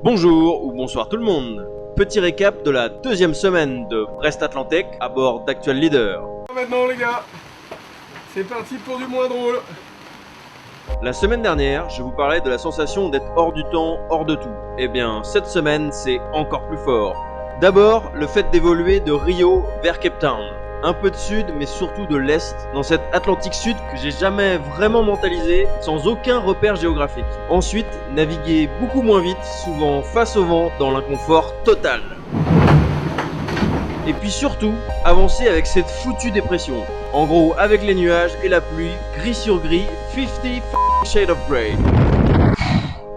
Bonjour ou bonsoir tout le monde. Petit récap de la deuxième semaine de Brest Atlantic à bord d'Actual Leader. Maintenant les gars, c'est parti pour du moins drôle. La semaine dernière, je vous parlais de la sensation d'être hors du temps, hors de tout. Eh bien, cette semaine, c'est encore plus fort. D'abord, le fait d'évoluer de Rio vers Cape Town. Un peu de sud, mais surtout de l'est, dans cet Atlantique sud que j'ai jamais vraiment mentalisé, sans aucun repère géographique. Ensuite, naviguer beaucoup moins vite, souvent face au vent, dans l'inconfort total. Et puis surtout, avancer avec cette foutue dépression. En gros, avec les nuages et la pluie, gris sur gris, 50 shades of grey.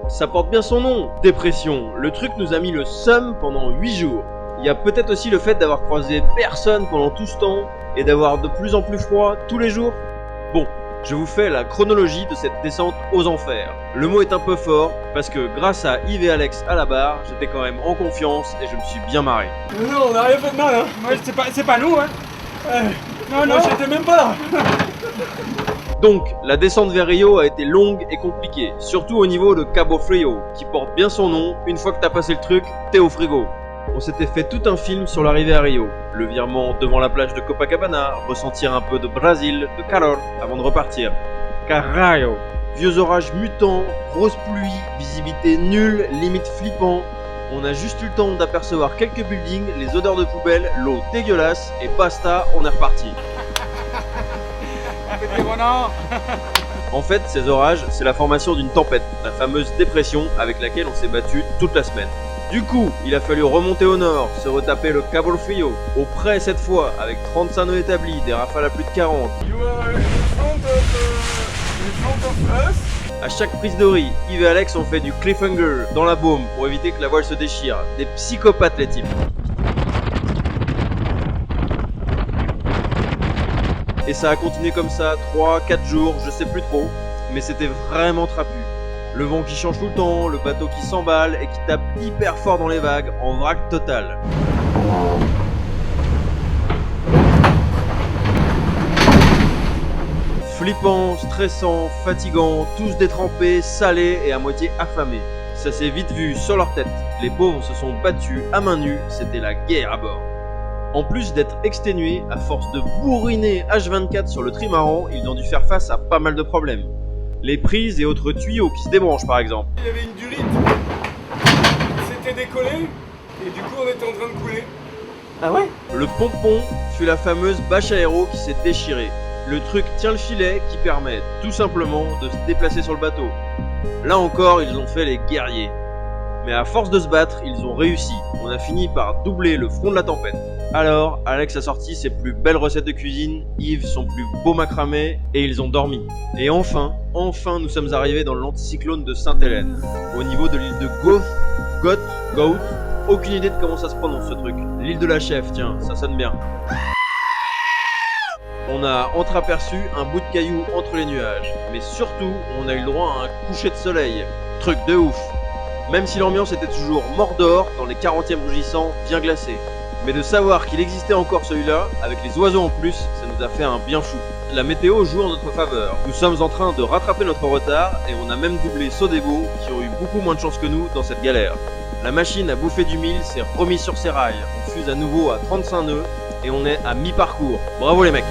Ça porte bien son nom, dépression. Le truc nous a mis le seum pendant 8 jours. Il y a peut-être aussi le fait d'avoir croisé personne pendant tout ce temps et d'avoir de plus en plus froid tous les jours. Bon, je vous fais la chronologie de cette descente aux enfers. Le mot est un peu fort parce que grâce à Yves et Alex à la barre, j'étais quand même en confiance et je me suis bien marré. Non, on n'a rien fait de mal hein. Ouais, c'est pas nous, hein. Non, non. j'étais même pas là. Donc, la descente vers Rio a été longue et compliquée, surtout au niveau de Cabo Frio, qui porte bien son nom. Une fois que t'as passé le truc, t'es au frigo. On s'était fait tout un film sur l'arrivée à Rio, le virement devant la plage de Copacabana, ressentir un peu de Brésil, de calor, avant de repartir. Caralho! Vieux orages mutants, grosse pluie, visibilité nulle, limite flippant. On a juste eu le temps d'apercevoir quelques buildings, les odeurs de poubelle, l'eau dégueulasse, et basta, on est reparti. Petit renard. En fait, ces orages, c'est la formation d'une tempête, la fameuse dépression avec laquelle on s'est battu toute la semaine. Du coup, il a fallu remonter au nord, se retaper le Cabo Frio, au près cette fois, avec 35 nœuds établis, des rafales à plus de 40. You are in front of us. À chaque prise de riz, Yves et Alex ont fait du cliffhanger dans la baume pour éviter que la voile se déchire. Des psychopathes les types. Et ça a continué comme ça, 3-4 jours, je sais plus trop, mais c'était vraiment trapu. Le vent qui change tout le temps, le bateau qui s'emballe et qui tape hyper fort dans les vagues, en vrac total. Flippant, stressant, fatigant, tous détrempés, salés et à moitié affamés. Ça s'est vite vu sur leur tête. Les pauvres se sont battus à main nue, c'était la guerre à bord. En plus d'être exténués, à force de bourriner H24 sur le trimaran, ils ont dû faire face à pas mal de problèmes. Les prises et autres tuyaux qui se débranchent par exemple. Il y avait une durite. C'était décollé et du coup on était en train de couler. Ah ouais? Le pompon fut la fameuse bâche aéro qui s'est déchirée. Le truc tient le filet qui permet tout simplement de se déplacer sur le bateau. Là encore, ils ont fait les guerriers. Mais à force de se battre, ils ont réussi. On a fini par doubler le front de la tempête. Alors, Alex a sorti ses plus belles recettes de cuisine, Yves son plus beau macramé, et ils ont dormi. Et enfin, nous sommes arrivés dans l'anticyclone de Sainte-Hélène, au niveau de l'île de Goat, aucune idée de comment ça se prononce ce truc. L'île de la chef, tiens, ça sonne bien. On a entreaperçu un bout de caillou entre les nuages, mais surtout, on a eu le droit à un coucher de soleil. Truc de ouf. Même si l'ambiance était toujours Mordor, dans les 40e rugissants, bien glacés. Mais de savoir qu'il existait encore celui-là, avec les oiseaux en plus, ça nous a fait un bien fou. La météo joue en notre faveur. Nous sommes en train de rattraper notre retard et on a même doublé Sodebo qui ont eu beaucoup moins de chance que nous dans cette galère. La machine a bouffé du mille, s'est remise sur ses rails. On fuse à nouveau à 35 nœuds et on est à mi-parcours. Bravo les mecs!